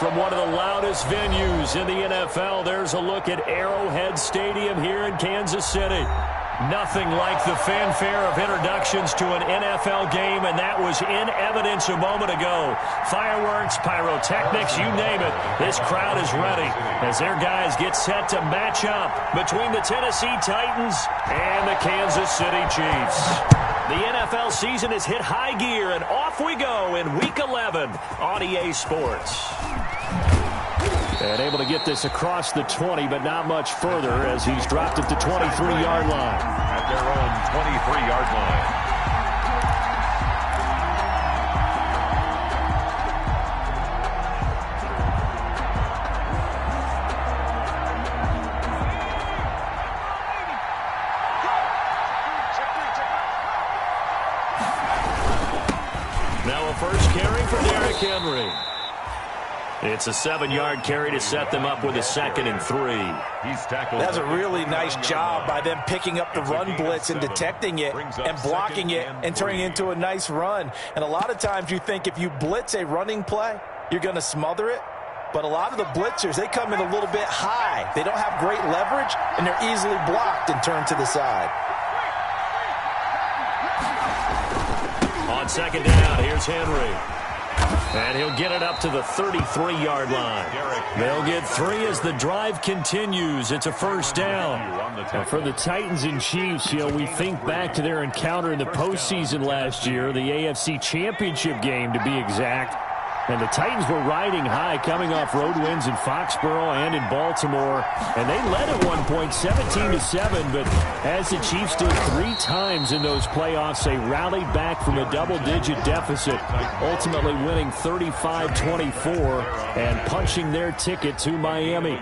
from one of the loudest venues in the NFL, there's a look at Arrowhead Stadium here in Kansas City. Nothing like the fanfare of introductions to an NFL game, and that was in evidence a moment ago. Fireworks, pyrotechnics, you name it. This crowd is ready as their guys get set to match up between the Tennessee Titans and the Kansas City Chiefs. The NFL season has hit high gear, and off we go in Week 11 on EA Sports. And able to get this across the 20, but not much further as he's dropped at the 23-yard line. At their own 23-yard line. Now a first carry for Derrick Henry. It's a 7-yard carry to set them up with a 2nd and 3. He's tackled. That's a really nice job by them picking up the run blitz and detecting it and blocking it and turning it into a nice run. And a lot of times you think if you blitz a running play, you're going to smother it. But a lot of the blitzers, they come in a little bit high. They don't have great leverage, and they're easily blocked and turned to the side. On 2nd down, here's Henry. And he'll get it up to the 33-yard line. They'll get 3 as the drive continues. It's a first down. And for the Titans and Chiefs, we think back to their encounter in the postseason last year, the AFC Championship game to be exact. And the Titans were riding high, coming off road wins in Foxborough and in Baltimore. And they led at one point 17-7, but as the Chiefs did 3 times in those playoffs, they rallied back from a double-digit deficit, ultimately winning 35-24 and punching their ticket to Miami.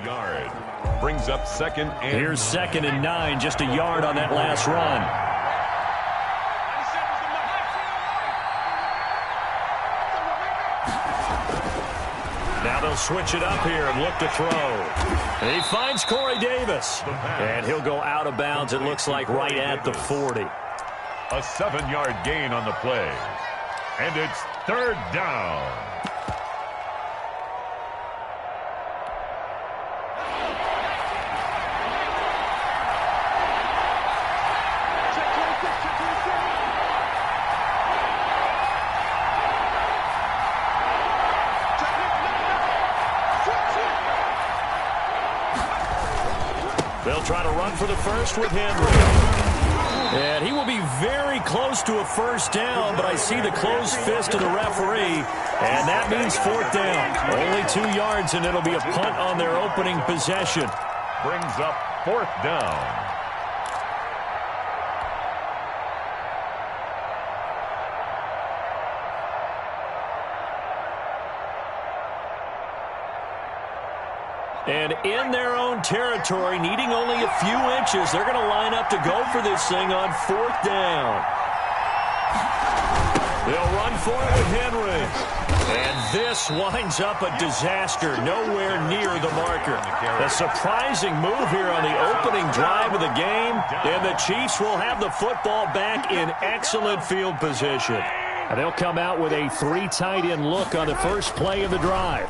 Brings up 2nd and Here's 2nd and 9, just a yard on that last run. Now they'll switch it up here and look to throw. And he finds Corey Davis. And he'll go out of bounds, it looks like, right at the 40. a 7-yard gain on the play. And it's 3rd down. They'll try to run for the first with Henry. And he will be very close to a first down, but I see the closed fist of the referee, and that means 4th down. Only 2 yards, and it'll be a punt on their opening possession. Brings up 4th down. And in their own territory, needing only a few inches, they're going to line up to go for this thing on 4th down. They'll run for it with Henry. And this winds up a disaster, nowhere near the marker. A surprising move here on the opening drive of the game, and the Chiefs will have the football back in excellent field position. And they'll come out with a 3 tight end look on the first play of the drive.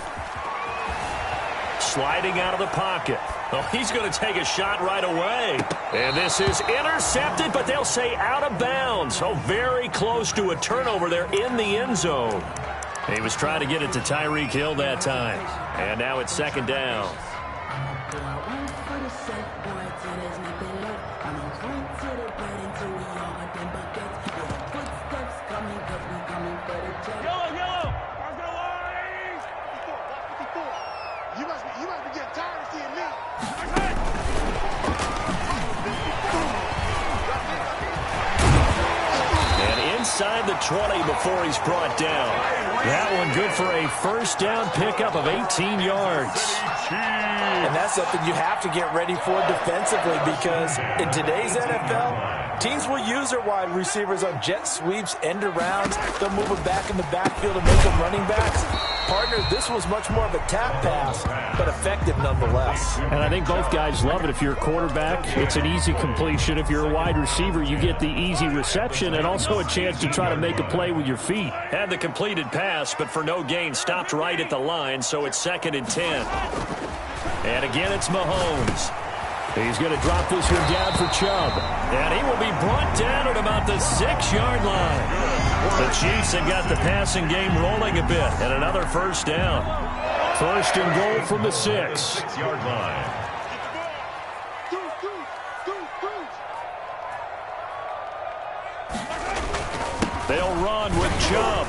Sliding out of the pocket. Oh, he's going to take a shot right away. And this is intercepted, but they'll say out of bounds. So very close to a turnover there in the end zone. He was trying to get it to Tyreek Hill that time. And now it's 2nd down. Inside the 20 before he's brought down. That one good for a first down pickup of 18 yards. And that's something you have to get ready for defensively, because in today's NFL, Teams will use their wide receivers on jet sweeps, end arounds. They'll move them back in the backfield and make them running backs. Partner, this was much more of a tap pass, but effective nonetheless. And I think both guys love it. If you're a quarterback, it's an easy completion. If you're a wide receiver, you get the easy reception and also a chance to try to make a play with your feet. Had the completed pass, but for no gain, stopped right at the line, so it's 2nd and 10. And again, it's Mahomes. He's going to drop this one down for Chubb. And he will be brought down at about the 6-yard line. The Chiefs have got the passing game rolling a bit. And another first down. 1st and goal from the 6. 6-yard line. They'll run with Chubb.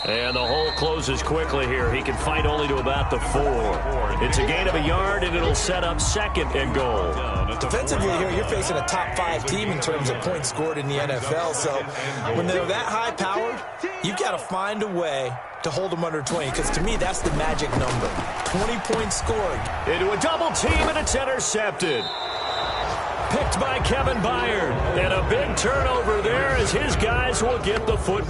And the hole closes quickly here. He can fight only to about the 4. It's a gain of a yard, and it'll set up 2nd and goal. Defensively here, you're facing a top 5 team in terms of points scored in the NFL. So when they're that high-powered, you've got to find a way to hold them under 20, because to me, that's the magic number. 20 points scored. Into a double team, and it's intercepted. Picked by Kevin Byard. And a big turnover there as his guys will get the foot.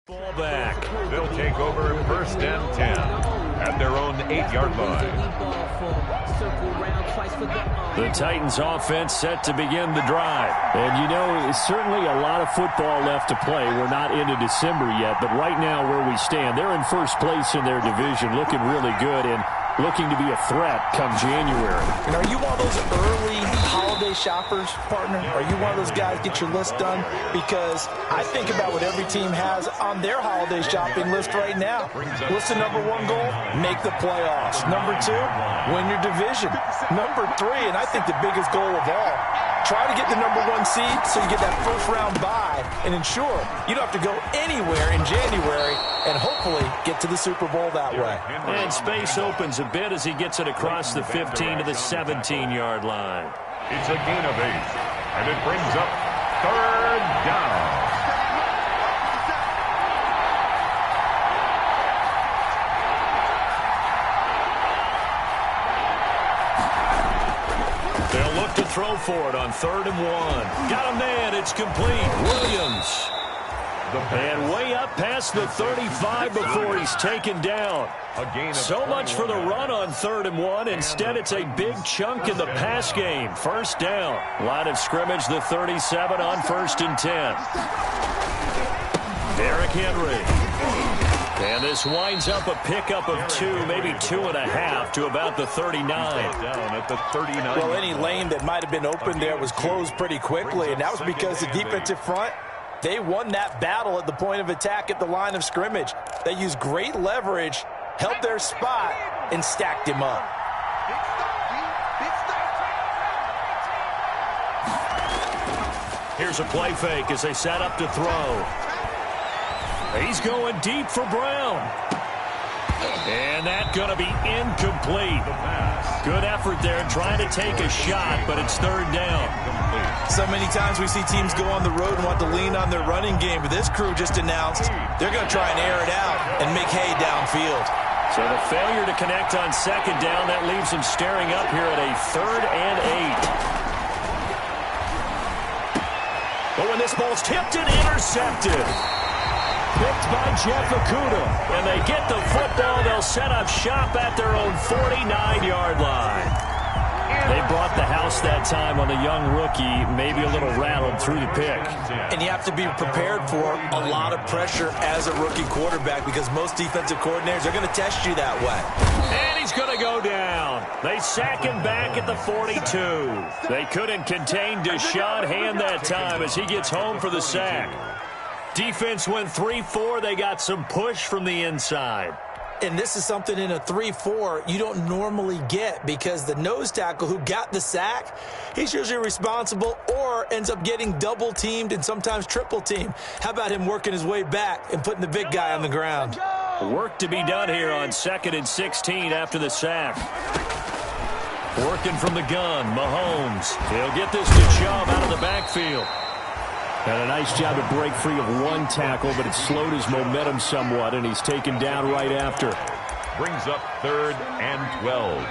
Ball back. They'll take over 1st and 10 at their own 8-yard line. The Titans offense set to begin the drive. And you know, it's certainly a lot of football left to play. We're not into December yet, but right now where we stand, they're in 1st place in their division, looking really good and looking to be a threat come January. And are you one of those early holiday shoppers, partner? Are you one of those guys get your list done? Because I think about what every team has on their holiday shopping list right now. What's the number 1 goal? Make the playoffs. Number 2, win your division. Number 3, and I think the biggest goal of all, try to get the number 1 seed so you get that 1st round bye and ensure you don't have to go anywhere in January and hopefully get to the Super Bowl that way. And space opens a bit as he gets it across the 15 to the 17-yard line. It's a gain of 8, and it brings up 3rd down. up to throw for it on 3rd and 1. Got a man. It's complete. Williams. And way up past the 35 before he's taken down. So much for the run on 3rd and 1. Instead, it's a big chunk in the pass game. 1st down. Line of scrimmage, the 37 on 1st and 10. Derrick Henry. And this winds up a pickup of 2, maybe 2.5 to about the 39. Down at the 39. Well, any lane that might have been open there was closed pretty quickly, and that was because the defensive front, they won that battle at the point of attack at the line of scrimmage. They used great leverage, held their spot, and stacked him up. Here's a play fake as they set up to throw. He's going deep for Brown. And that's going to be incomplete. Good effort there trying to take a shot, but it's 3rd down. So many times we see teams go on the road and want to lean on their running game, but this crew just announced they're going to try and air it out and make hay downfield. So the failure to connect on 2nd down, that leaves them staring up here at a 3rd and 8. But when this ball's tipped and intercepted. Picked by Jeff Okudah. And they get the football. They'll set up shop at their own 49-yard line. They brought the house that time on the young rookie, maybe a little rattled through the pick. And you have to be prepared for a lot of pressure as a rookie quarterback because most defensive coordinators are going to test you that way. And he's going to go down. They sack him back at the 42. They couldn't contain Deshaun Hand that time as he gets home for the sack. Defense went 3-4. They got some push from the inside. And this is something in a 3-4 you don't normally get because the nose tackle who got the sack, he's usually responsible or ends up getting double-teamed and sometimes triple-teamed. How about him working his way back and putting the big guy on the ground? Work to be done here on 2nd and 16 after the sack. Working from the gun, Mahomes. He'll get this to Chubb out of the backfield. Had a nice job to break free of one tackle, but it slowed his momentum somewhat, and he's taken down right after. Brings up 3rd and 12.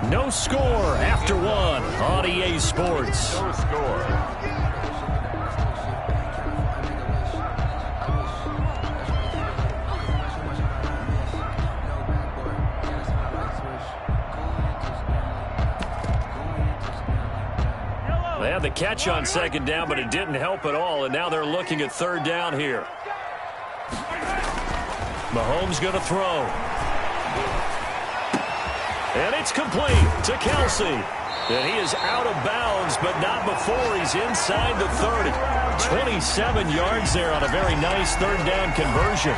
No score after 1 on EA Sports. No score. They had the catch on 2nd down, but it didn't help at all, and now they're looking at 3rd down here. Mahomes going to throw. And it's complete to Kelsey. And he is out of bounds, but not before he's inside the 30. 27 yards there on a very nice 3rd down conversion.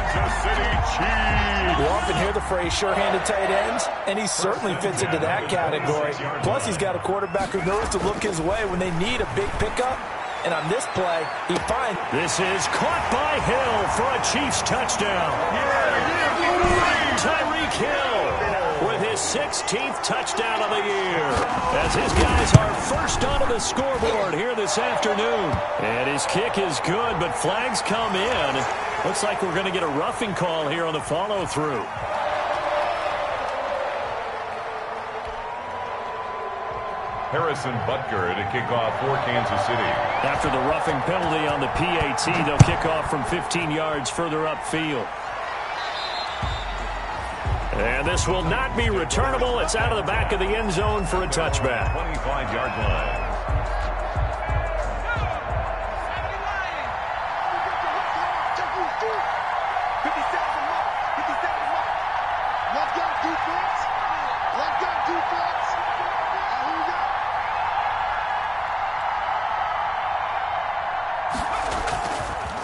You often hear the phrase sure-handed tight ends, and he certainly fits into that category. Plus, he's got a quarterback who knows to look his way when they need a big pickup. And on this play, he finds... This is caught by Hill for a Chiefs touchdown. Tyreek Hill with his 16th touchdown of the year, as his guys are first onto the scoreboard here this afternoon. And his kick is good, but flags come in. Looks like we're going to get a roughing call here on the follow-through. Harrison Butker to kick off for Kansas City. After the roughing penalty on the PAT, they'll kick off from 15 yards further upfield. And this will not be returnable. It's out of the back of the end zone for a touchback. 25-yard line.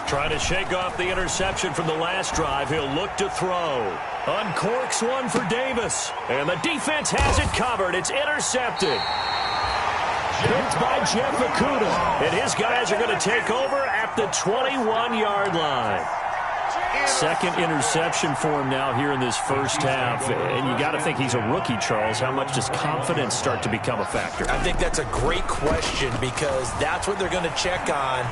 Trying to shake off the interception from the last drive. He'll look to throw. Uncorks one for Davis. And the defense has it covered. It's intercepted. Picked by Jeff Okudah. And his guys are going to take over at the 21-yard line. Second interception for him now here in this first half. And you got to think he's a rookie, Charles. How much does confidence start to become a factor? I think that's a great question because that's what they're going to check on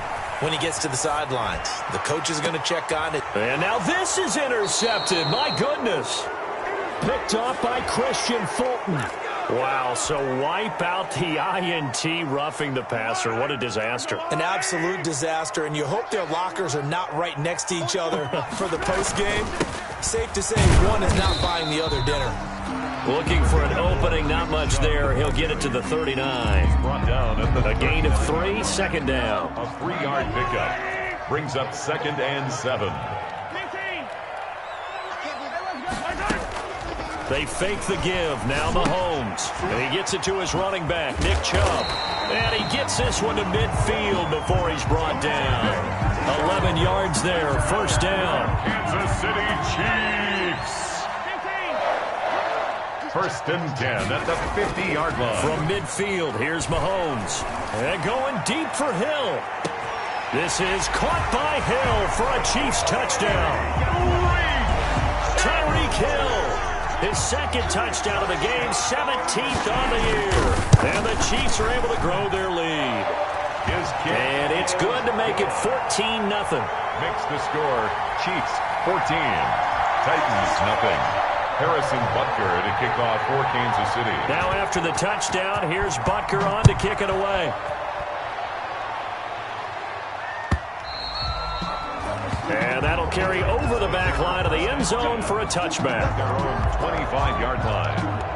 when he gets to the sidelines. The coach is going to check on it. And now this is intercepted. My goodness. Picked off by Christian Fulton. Wow, so wipe out the INT, roughing the passer. What a disaster. An absolute disaster, and you hope their lockers are not right next to each other for the postgame. Safe to say one is not buying the other dinner. Looking for an opening, not much there. He'll get it to the 39. Brought down at the A gain of 3, second down. A 3-yard pickup brings up 2nd and 7. They fake the give. Now Mahomes. And he gets it to his running back, Nick Chubb. And he gets this one to midfield before he's brought down. 11 yards there, first down. Kansas City Chiefs. 1st and 10 at the 50-yard line. From midfield, here's Mahomes. And going deep for Hill. This is caught by Hill for a Chiefs touchdown. Tyreek Hill. His second touchdown of the game, 17th on the year. And the Chiefs are able to grow their lead. And it's good to make it 14-0. Makes the score Chiefs 14, Titans nothing. Harrison Butker to kick off for Kansas City. Now after the touchdown, here's Butker on to kick it away. And that'll carry over the back line of the end zone for a touchback. Their own 25-yard line.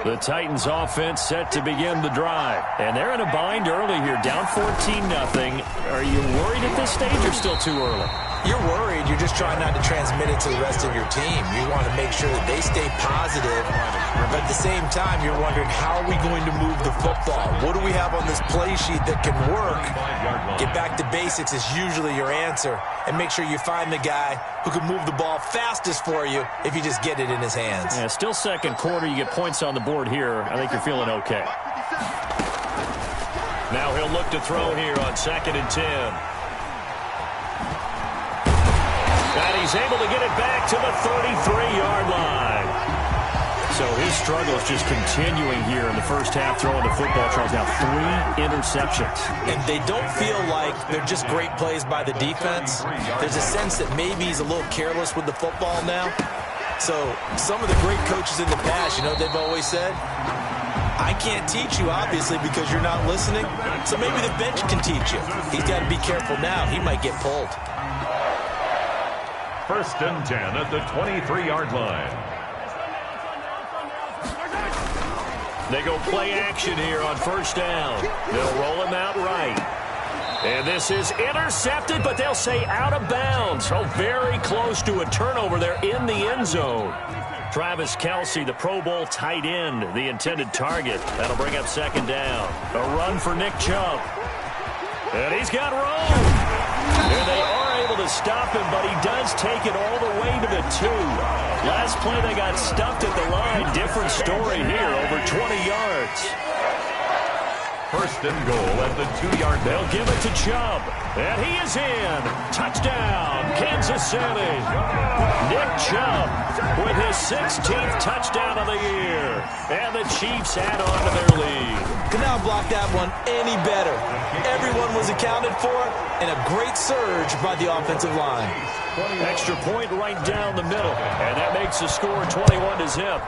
The Titans offense set to begin the drive. And they're in a bind early here, down 14-0. Are you worried at this stage or still too early? You're worried. You're just trying not to transmit it to the rest of your team. You want to make sure that they stay positive. But at the same time, you're wondering, how are we going to move the football? What do we have on this play sheet that can work? Get back to basics is usually your answer. And make sure you find the guy who can move the ball fastest for you if you just get it in his hands. Yeah, still second quarter. You get points on the board here. I think you're feeling okay. Now he'll look to throw here on 2nd and 10. And he's able to get it back to the 33-yard line. So his struggle is just continuing here in the first half, throwing the football. Charles, now 3 interceptions. And they don't feel like they're just great plays by the defense. There's a sense that maybe he's a little careless with the football now. So some of the great coaches in the past, you know, they've always said, I can't teach you, obviously, because you're not listening. So maybe the bench can teach you. He's got to be careful now. He might get pulled. 1st and 10 at the 23-yard line. They go play action here on first down. They'll roll him out right. And this is intercepted, but they'll say out of bounds. Oh, very close to a turnover there in the end zone. Travis Kelce, the Pro Bowl tight end, the intended target. That'll bring up 2nd down. A run for Nick Chubb. And he's got room. And they are able to stop him, but he does take it all the way to the 2. Last play, they got stuffed at the line. Different story here, over 20 yards. 1st and goal at the 2-yard line. They'll give it to Chubb. And he is in. Touchdown, Kansas City. Nick Chubb with his 16th touchdown of the year. And the Chiefs add on to their lead. Could not block that one any better. Everyone was accounted for, and a great surge by the offensive line. Extra point right down the middle. And that makes the score 21-0.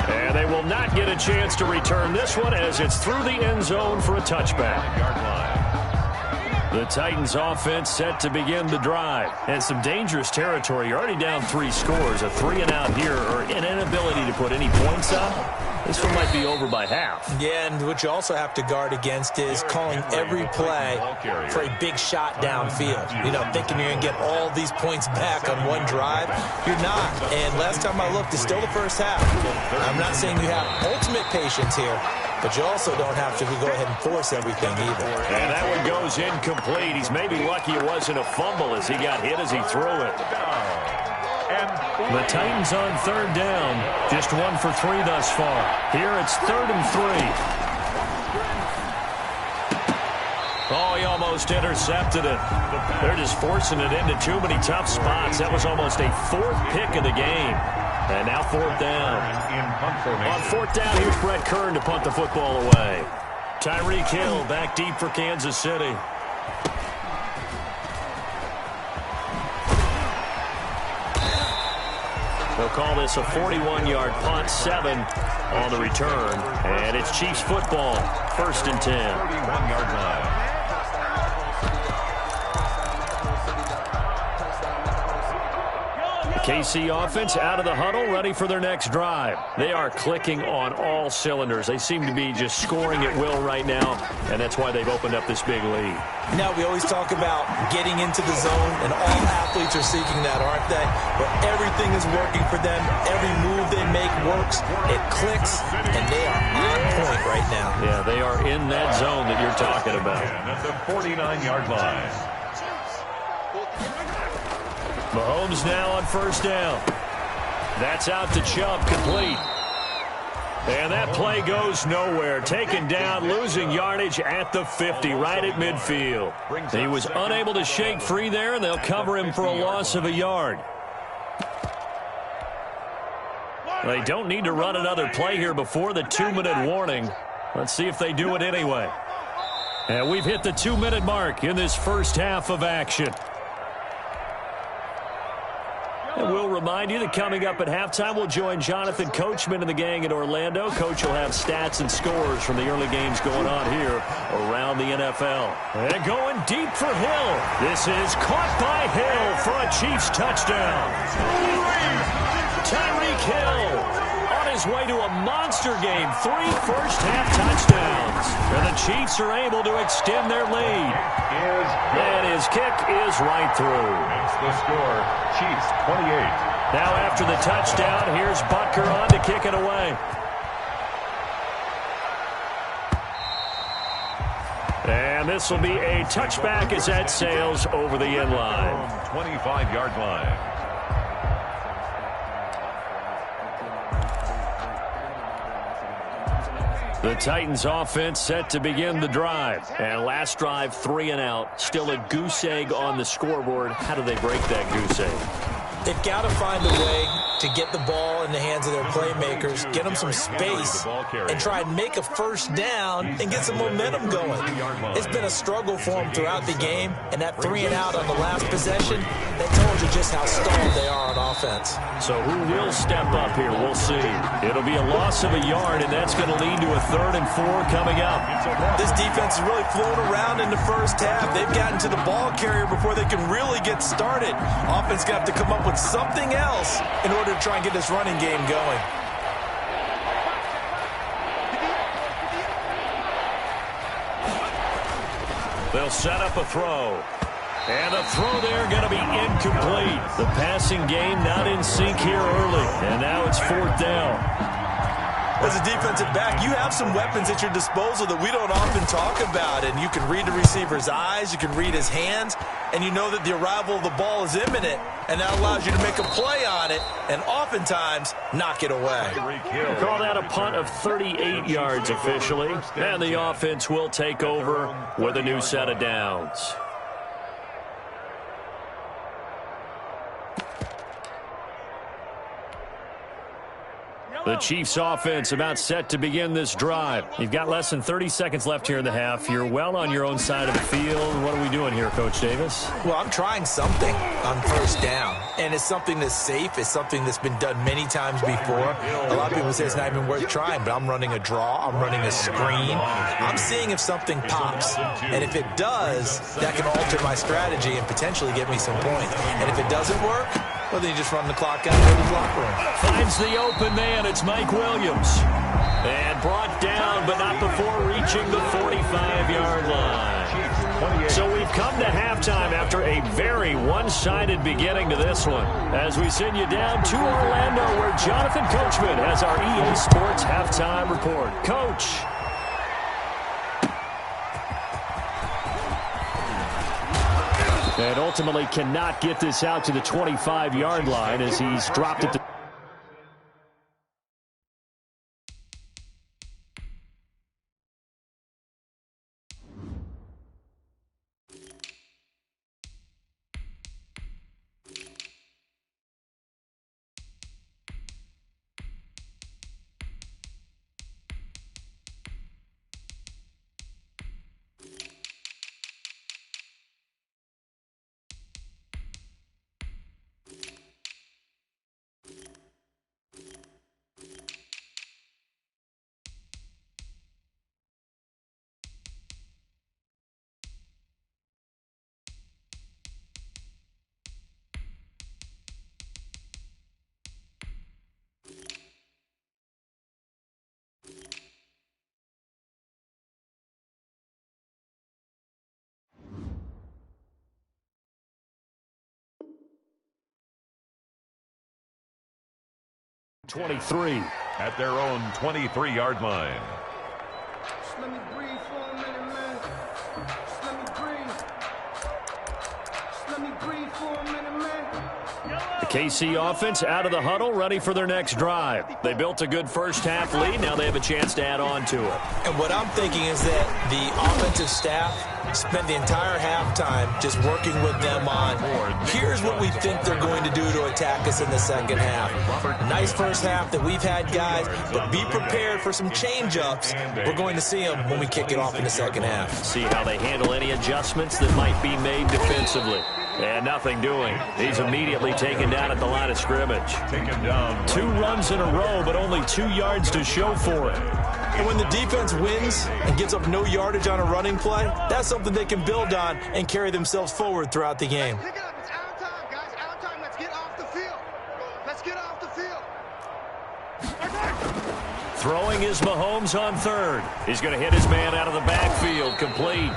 And they will not get a chance to return this one as it's through the end zone for a touchback. The Titans offense set to begin the drive. And some dangerous territory. You're already down 3 scores. A 3-and-out here, or an inability to put any points up. This one might be over by half. Yeah, and what you also have to guard against is calling every play for a big shot downfield. You know, thinking you're going to get all these points back on one drive. You're not. And last time I looked, it's still the first half. I'm not saying you have ultimate patience here, but you also don't have to go ahead and force everything either. And that one goes incomplete. He's maybe lucky it wasn't a fumble as he got hit as he threw it. The Titans on third down. Just 1 for 3 thus far. Here it's 3rd and 3. Oh, he almost intercepted it. They're just forcing it into too many tough spots. That was almost a 4th pick of the game. And now 4th down. On 4th down, here's Brett Kern to punt the football away. Tyreek Hill back deep for Kansas City. They'll call this a 41-yard punt, 7 on the return. And it's Chiefs football, 1st and 10. 31-yard line. KC offense out of the huddle, ready for their next drive. They are clicking on all cylinders. They seem to be just scoring at will right now, and that's why they've opened up this big lead. Now, we always talk about getting into the zone, and all athletes are seeking that, aren't they? Where everything is working for them. Every move they make works. It clicks, and they are on point right now. Yeah, they are in that zone that you're talking about. And at the 49-yard line. Mahomes now on 1st down. That's out to Chubb, complete. And that play goes nowhere. Taken down, losing yardage at the 50, right at midfield. He was unable to shake free there, and they'll cover him for a loss of a yard. They don't need to run another play here before the 2-minute warning. Let's see if they do it anyway. And we've hit the 2-minute mark in this first half of action. And we'll remind you that coming up at halftime, we'll join Jonathan Coachman and the gang in Orlando. Coach will have stats and scores from the early games going on here around the NFL. And going deep for Hill. This is caught by Hill for a Chiefs touchdown. Tyreek Hill on his way to a monster game. 3 first-half touchdowns. And the Chiefs are able to extend their lead. And his kick is right through. It's the score. Chiefs 28. Now after the touchdown, here's Butker on to kick it away. And this will be a touchback as that sails over the end line. 25-yard line. The Titans offense set to begin the drive. And last drive, 3 and out. Still a goose egg on the scoreboard. How do they break that goose egg? They've got to find a way to get the ball in the hands of their playmakers, get them some space, and try and make a first down and get some momentum going. It's been a struggle for them throughout the game, and that 3 and out on the last possession, that told you just how stalled they are on offense. So who will step up here? We'll see. It'll be a loss of a yard, and that's going to lead to a 3rd and 4 coming up. This defense has really flown around in the first half. They've gotten to the ball carrier before they can really get started. Offense going to have to come up with something else in order to try and get this running game going. They'll set up a throw. And the throw there going to be incomplete. The passing game not in sync here early. And now it's 4th down. As a defensive back, you have some weapons at your disposal that we don't often talk about. And you can read the receiver's eyes, you can read his hands, and you know that the arrival of the ball is imminent. And that allows you to make a play on it and oftentimes knock it away. Call that a punt of 38 yards officially. And the offense will take over with a new set of downs. The Chiefs offense about set to begin this drive. You've got less than 30 seconds left here in the half. You're well on your own side of the field. What are we doing here, Coach Davis? Well, I'm trying something on first down. And it's something that's safe. It's something that's been done many times before. A lot of people say it's not even worth trying, but I'm running a draw. I'm running a screen. I'm seeing if something pops. And if it does, that can alter my strategy and potentially get me some points. And if it doesn't work, well, then you just run the clock out of the locker room. Finds the open man. It's Mike Williams. And brought down, but not before reaching the 45-yard line. So we've come to halftime after a very one-sided beginning to this one. As we send you down to Orlando, where Jonathan Coachman has our EA Sports halftime report. Coach. And ultimately cannot get this out to the 25-yard line as he's dropped it to 23. At their own 23-yard line. Just let me breathe for a minute, man. Just let me breathe. Just let me breathe for a minute, man. The KC offense out of the huddle, ready for their next drive. They built a good first-half lead. Now they have a chance to add on to it. And what I'm thinking is that the offensive staff spent the entire halftime just working with them on, here's what we think they're going to do to attack us in the second half. Nice first half that we've had, guys, but be prepared for some change-ups. We're going to see them when we kick it off in the second half. See how they handle any adjustments that might be made defensively. And nothing doing. He's immediately taken down at the line of scrimmage. Taken down. 2 runs in a row, but only 2 yards to show for it. And when the defense wins and gives up no yardage on a running play, that's something they can build on and carry themselves forward throughout the game. Pick it up. It's our time, guys. Our time. Let's get off the field. Let's get off the field. Throwing is Mahomes on third. He's going to hit his man out of the backfield, complete.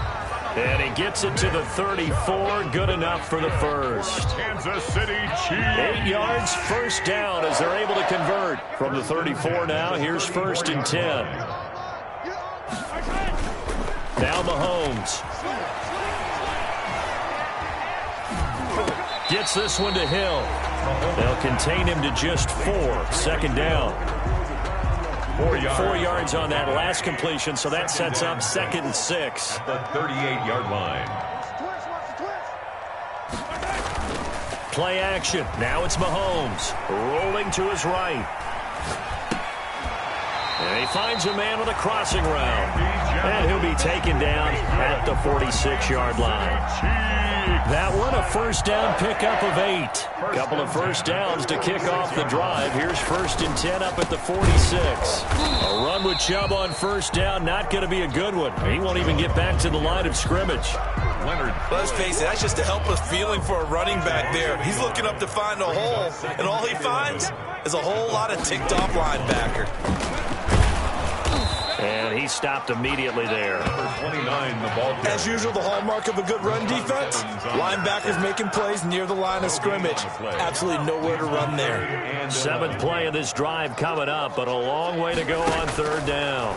And he gets it to the 34, good enough for the first. Kansas City Chiefs. 8 yards, first down as they're able to convert. From the 34 now, here's 1st and 10. Now Mahomes. Gets this one to Hill. They'll contain him to just 4, 2nd down. 4 yards on that last completion, so that sets up 2nd and 6. The 38-yard line. Play action. Now it's Mahomes. Rolling to his right. And he finds a man with a crossing route. And he'll be taken down at the 46-yard line. That one, a first down pickup of 8. Couple of first downs to kick off the drive. Here's 1st and 10 up at the 46. A run with Chubb on first down, not going to be a good one. He won't even get back to the line of scrimmage. Leonard. Let's face it, that's just a helpless feeling for a running back there. He's looking up to find a hole, and all he finds is a whole lot of ticked-off linebacker. And he stopped immediately there. Number 29, the ball carrier. As usual, the hallmark of a good run defense, linebackers making plays near the line of scrimmage. Absolutely nowhere to run there. 7th play of this drive coming up, but a long way to go on 3rd down.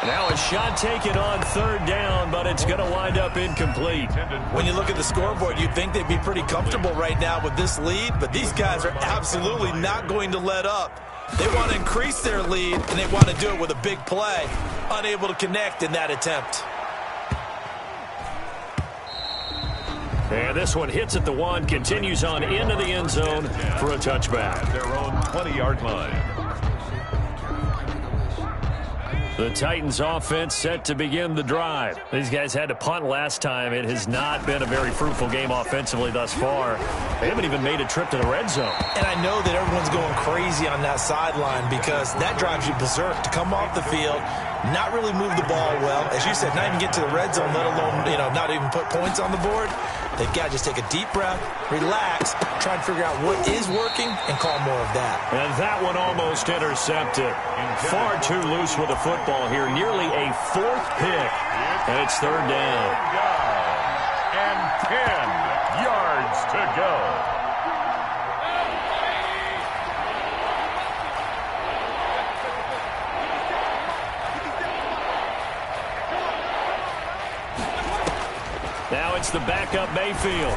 Now a shot taken on 3rd down, but it's going to wind up incomplete. When you look at the scoreboard, you'd think they'd be pretty comfortable right now with this lead, but these guys are absolutely not going to let up. They want to increase their lead, and they want to do it with a big play. Unable to connect in that attempt. And this one hits at the 1, continues on into the end zone for a touchback. Their own 20-yard line. The Titans offense set to begin the drive. These guys had to punt last time. It has not been a very fruitful game offensively thus far. They haven't even made a trip to the red zone. And I know that everyone's going crazy on that sideline because that drives you berserk to come off the field, not really move the ball well. As you said, not even get to the red zone, let alone, not even put points on the board. They've got to just take a deep breath, relax, try and figure out what is working, and call more of that. And that one almost intercepted. Far too loose with the football here. Nearly a 4th pick. And it's 3rd down. And 10 yards to go. Now it's the backup Mayfield.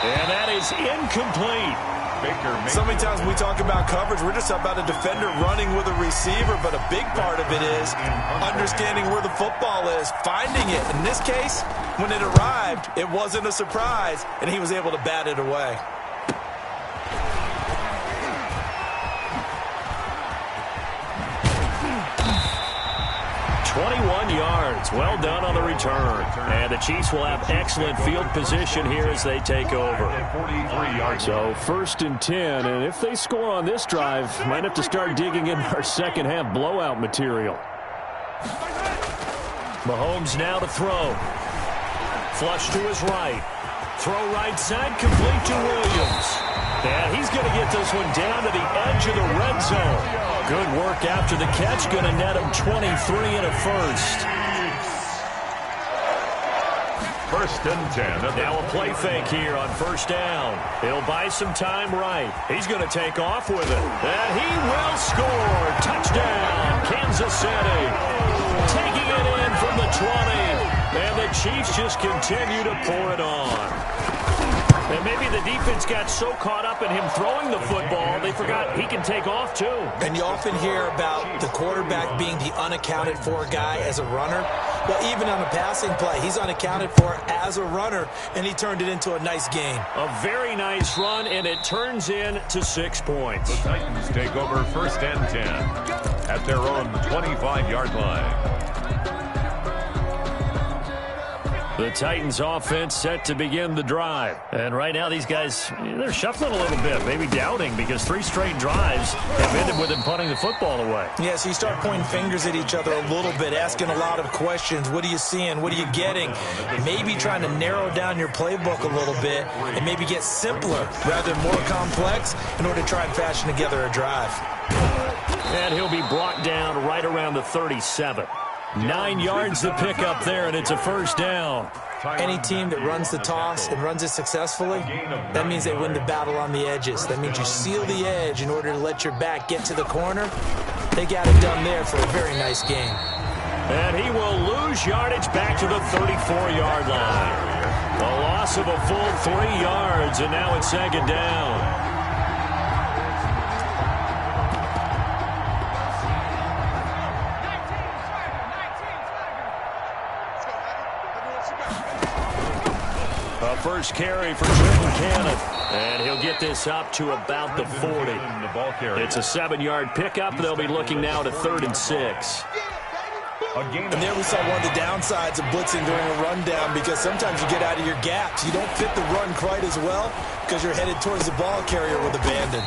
And that is incomplete. So many times when we talk about coverage, we're just about a defender running with a receiver, but a big part of it is understanding where the football is, finding it. In this case, when it arrived, it wasn't a surprise, and he was able to bat it away. Yards. Well done on the return. And the Chiefs will have excellent field position here as they take over. So 1st and 10, and if they score on this drive, might have to start digging in our second half blowout material. Mahomes now to throw. Flush to his right. Throw right side, complete to Williams. And he's going to get this one down to the edge of the red zone. Good work after the catch. Going to net him 23 and a first. 1st and 10. Now a play fake here on 1st down. He'll buy some time right. He's going to take off with it. And he will score. Touchdown, Kansas City. Taking it in from the 20. And the Chiefs just continue to pour it on. And maybe the defense got so caught up in him throwing the football, they forgot he can take off too. And you often hear about the quarterback being the unaccounted for guy as a runner. Well, even on a passing play, he's unaccounted for as a runner, and he turned it into a nice gain. A very nice run, and it turns into 6 points. The Titans take over 1st and 10 at their own 25-yard line. The Titans offense set to begin the drive. And right now these guys, they're shuffling a little bit, maybe doubting, because 3 straight drives have ended with them punting the football away. Yeah, so you start pointing fingers at each other a little bit, asking a lot of questions. What are you seeing? What are you getting? Maybe trying to narrow down your playbook a little bit and maybe get simpler rather than more complex in order to try and fashion together a drive. And he'll be brought down right around the 37. 9 yards to pick up there, and it's a 1st down. Any team that runs the toss and runs it successfully, that means they win the battle on the edges. That means you seal the edge in order to let your back get to the corner. They got it done there for a very nice game. And he will lose yardage back to the 34-yard line. A loss of a full 3 yards, and now it's 2nd down. First carry for Trenton Cannon. And he'll get this up to about the 40. It's a 7-yard pickup. They'll be looking now to 3rd and 6. And there we saw one of the downsides of blitzing during a rundown, because sometimes you get out of your gaps. You don't fit the run quite as well because you're headed towards the ball carrier with abandon.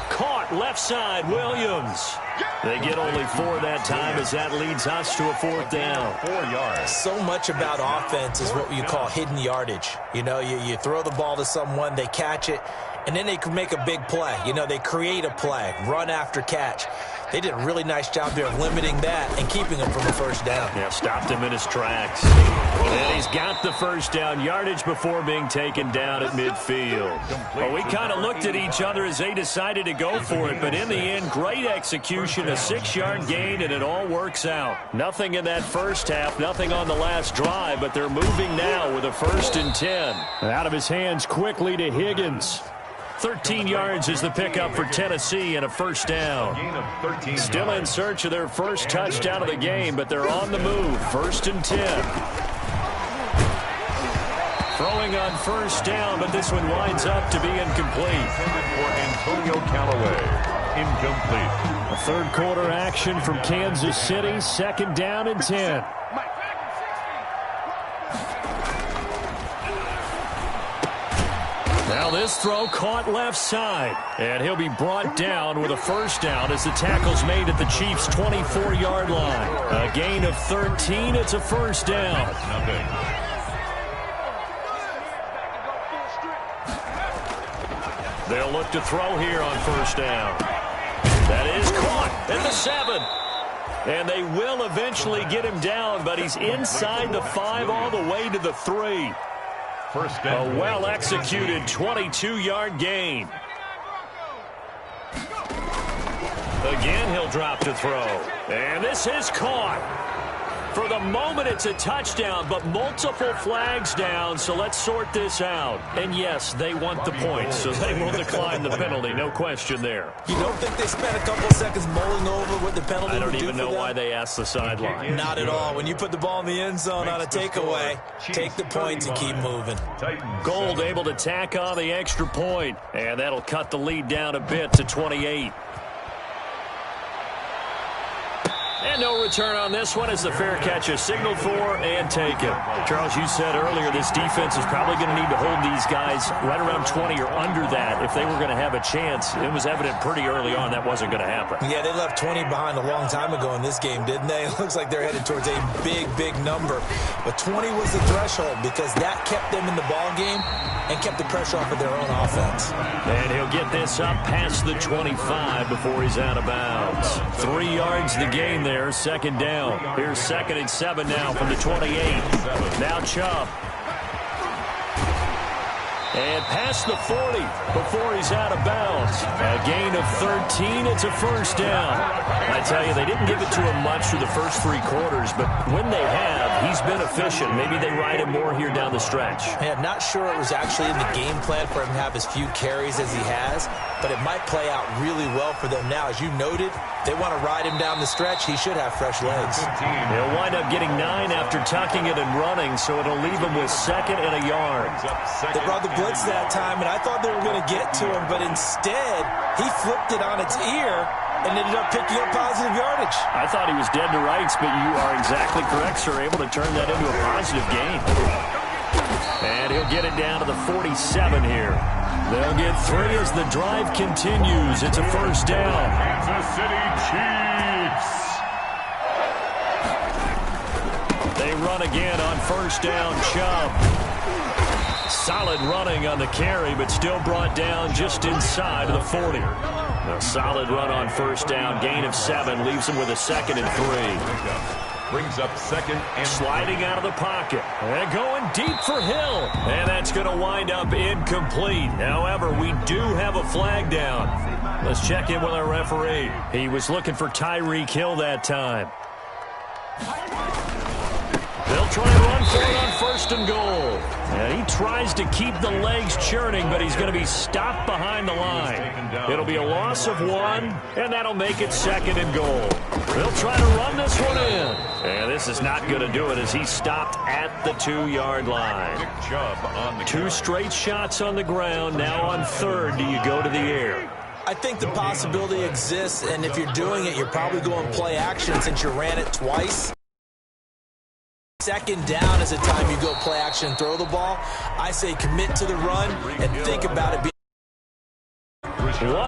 Caught left side, Williams. They get only 4 that time as that leads us to a 4th down. 4 yards. So much about offense is what you call hidden yardage. You know, you throw the ball to someone, they catch it, and then they can make a big play. You know, they create a play, run after catch. They did a really nice job there of limiting that and keeping him from a 1st down. Yeah, stopped him in his tracks. And he's got the 1st down yardage before being taken down at midfield. Well, we kind of looked at each other as they decided to go for it, but in the end, great execution, a 6-yard gain, and it all works out. Nothing in that first half, nothing on the last drive, but they're moving now with a 1st and 10. Out of his hands quickly to Higgins. 13 yards is the pickup for Tennessee and a 1st down. Still in search of their first touchdown of the game, but they're on the move. 1st and 10. Throwing on 1st down, but this one winds up to be incomplete. For Antonio Callaway, incomplete. A 3rd quarter action from Kansas City. 2nd down and 10. Now this throw caught left side, and he'll be brought down with a 1st down as the tackle's made at the Chiefs' 24-yard line. A gain of 13, it's a 1st down. They'll look to throw here on 1st down. That is caught at the 7. And they will eventually get him down, but he's inside the 5 all the way to the 3. A well-executed 22-yard gain. Again, he'll drop to throw. And this is caught. For the moment, it's a touchdown, but multiple flags down, so let's sort this out. And yes, they want the points, so they will decline the penalty, no question there. You don't think they spent a couple seconds mulling over what the penalty I would don't do even for know them? why they asked the sideline. Not at all. When you put the ball in the end zone on a takeaway, take the points and keep moving. Gold able to tack on the extra point, and that'll cut the lead down a bit to 28. And no return on this one as the fair catch is signaled for and taken. Charles, you said earlier this defense is probably going to need to hold these guys right around 20 or under that if they were going to have a chance. It was evident pretty early on that wasn't going to happen. Yeah, they left 20 behind a long time ago in this game, didn't they? It looks like they're headed towards a big, big number. But 20 was the threshold because that kept them in the ball game and kept the pressure off of their own offense. And he'll get this up past the 25 before he's out of bounds. 3 yards the game there. Second down. Here's 2nd and 7 now from the 28. Now Chubb. And past the 40 before he's out of bounds. A gain of 13. It's a first down. I tell you, they didn't give it to him much through the first 3 quarters, but when they have, he's been efficient. Maybe they ride him more here down the stretch. Hey, I'm not sure it was actually in the game plan for him to have as few carries as he has, but it might play out really well for them now. As you noted, they want to ride him down the stretch. He should have fresh legs. He'll wind up getting 9 after tucking it and running, so it'll leave him with 2nd and a yard. They brought the blitz that time, and I thought they were going to get to him, but instead, he flipped it on its ear and ended up picking up positive yardage. I thought he was dead to rights, but you are exactly correct, sir. Able to turn that into a positive gain. And he'll get it down to the 47 here. They'll get 3 as the drive continues. It's a first down. Kansas City Chiefs. They run again on first down. Chubb. Solid running on the carry, but still brought down just inside of the 40. A solid run on first down. Gain of 7 leaves him with a 2nd and 3. Brings up 2nd and sliding out of the pocket and going deep for Hill, and that's going to wind up incomplete. However, we do have a flag down. Let's check in with our referee. He was looking for Tyreek Hill that time. They'll try and run for it on 1st and goal. And he tries to keep the legs churning, but he's going to be stopped behind the line. It'll be a loss of 1, and that'll make it 2nd and goal. They'll try to run this one in. And this is not going to do it as he's stopped at the 2-yard line. 2 straight shots on the ground. Now on 3rd, do you go to the air? I think the possibility exists, and if you're doing it, you're probably going play action since you ran it twice. 2nd down is the time you go play action and throw the ball. I say commit to the run and think about it being...